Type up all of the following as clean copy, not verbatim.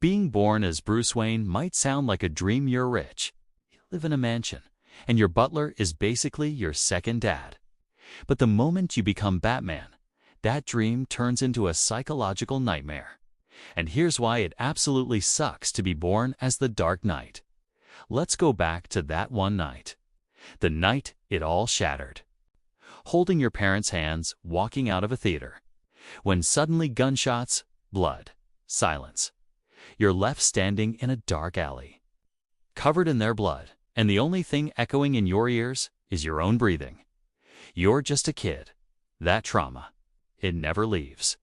Being born as Bruce Wayne might sound like a dream. You're rich. You live in a mansion, and your butler is basically your second dad. But the moment you become Batman, that dream turns into a psychological nightmare. And here's why it absolutely sucks to be born as the Dark Knight. Let's go back to that one night. The night it all shattered. Holding your parents' hands, walking out of a theater. When suddenly gunshots, blood, silence. You're left standing in a dark alley, covered in their blood, and the only thing echoing in your ears is your own breathing. You're just a kid. That trauma, it never leaves.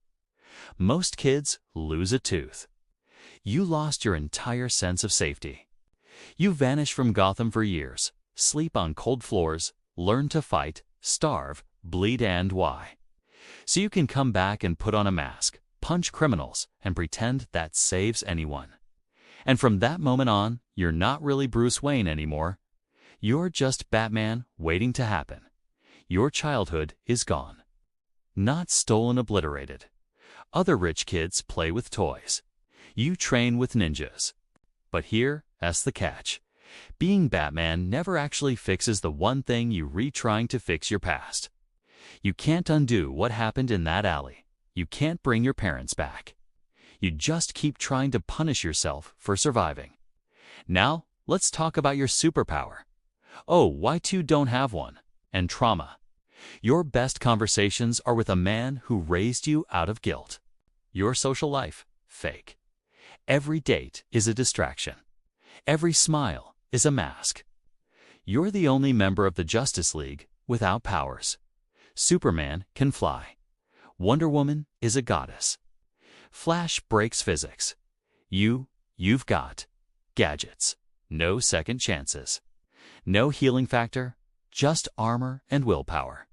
Most kids lose a tooth. You lost your entire sense of safety. You vanish from Gotham for years, sleep on cold floors, learn to fight, starve, bleed, and why? So you can come back and put on a mask, punch criminals, and pretend that saves anyone. And from that moment on, you're not really Bruce Wayne anymore. You're just Batman waiting to happen. Your childhood is gone. Not stolen, obliterated. Other rich kids play with toys. You train with ninjas. But here's the catch. Being Batman never actually fixes the one thing you trying to fix: your past. You can't undo what happened in that alley. You can't bring your parents back. You just keep trying to punish yourself for surviving. Now, let's talk about your superpower. Oh, why two don't have one? And trauma. Your best conversations are with a man who raised you out of guilt. Your social life, fake. Every date is a distraction. Every smile is a mask. You're the only member of the Justice League without powers. Superman can fly. Wonder Woman is a goddess. Flash breaks physics. You've got gadgets. No second chances. No healing factor, just armor and willpower.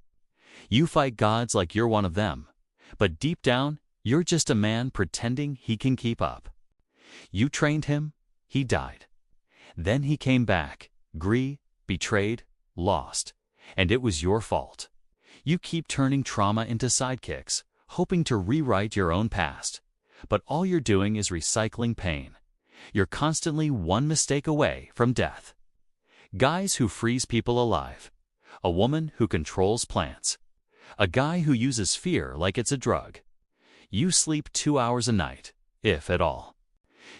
You fight gods like you're one of them, but deep down, you're just a man pretending he can keep up. You trained him, he died. Then he came back, betrayed, lost, and it was your fault. You keep turning trauma into sidekicks, hoping to rewrite your own past. But all you're doing is recycling pain. You're constantly one mistake away from death. Guys who freeze people alive. A woman who controls plants. A guy who uses fear like it's a drug. You sleep 2 hours a night, if at all.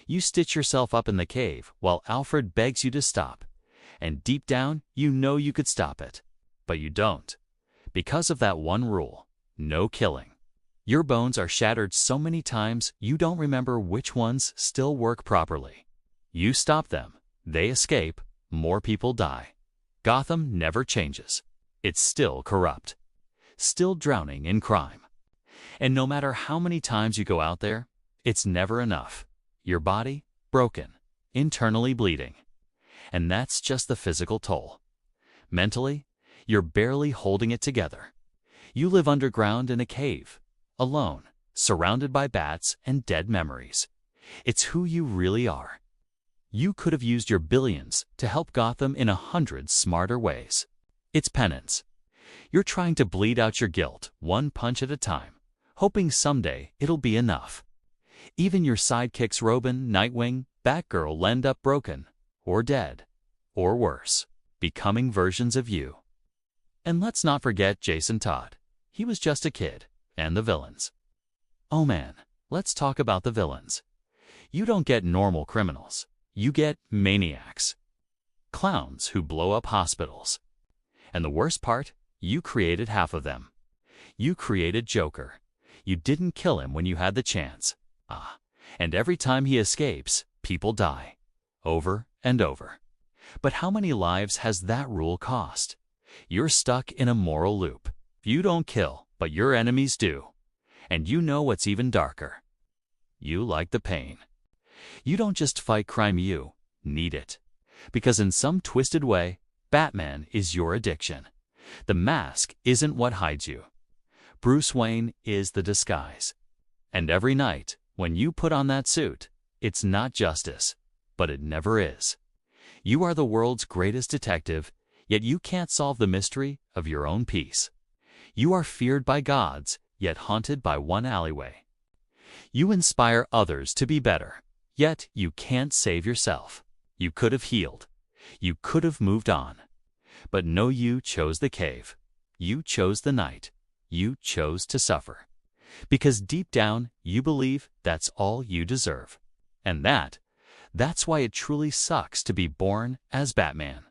You stitch yourself up in the cave while Alfred begs you to stop. And deep down, you know you could stop it. But you don't. Because of that one rule: no killing. Your bones are shattered so many times you don't remember which ones still work properly. You stop them, they escape, more people die. Gotham never changes. It's still corrupt. Still drowning in crime. And no matter how many times you go out there, it's never enough. Your body, broken, internally bleeding. And that's just the physical toll. Mentally, you're barely holding it together. You live underground in a cave, alone, surrounded by bats and dead memories. It's who you really are. You could have used your billions to help Gotham in 100 smarter ways. It's penance. You're trying to bleed out your guilt one punch at a time, hoping someday it'll be enough. Even your sidekicks Robin, Nightwing, Batgirl end up broken, or dead, or worse, becoming versions of you. And let's not forget Jason Todd. He was just a kid. And the villains. Oh man, let's talk about the villains. You don't get normal criminals. You get maniacs. Clowns who blow up hospitals. And the worst part, you created half of them. You created Joker. You didn't kill him when you had the chance. And every time he escapes, people die. Over and over. But how many lives has that rule cost? You're stuck in a moral loop. You don't kill, but your enemies do. And you know what's even darker. You like the pain. You don't just fight crime, you need it. Because in some twisted way, Batman is your addiction. The mask isn't what hides you. Bruce Wayne is the disguise. And every night, when you put on that suit, it's not justice, but it never is. You are the world's greatest detective, yet you can't solve the mystery of your own peace. You are feared by gods, yet haunted by one alleyway. You inspire others to be better, Yet you can't save yourself. You could have healed. You could have moved on. But no, you chose the cave. You chose the night. You chose to suffer. Because deep down, you believe that's all you deserve. And that's why it truly sucks to be born as Batman.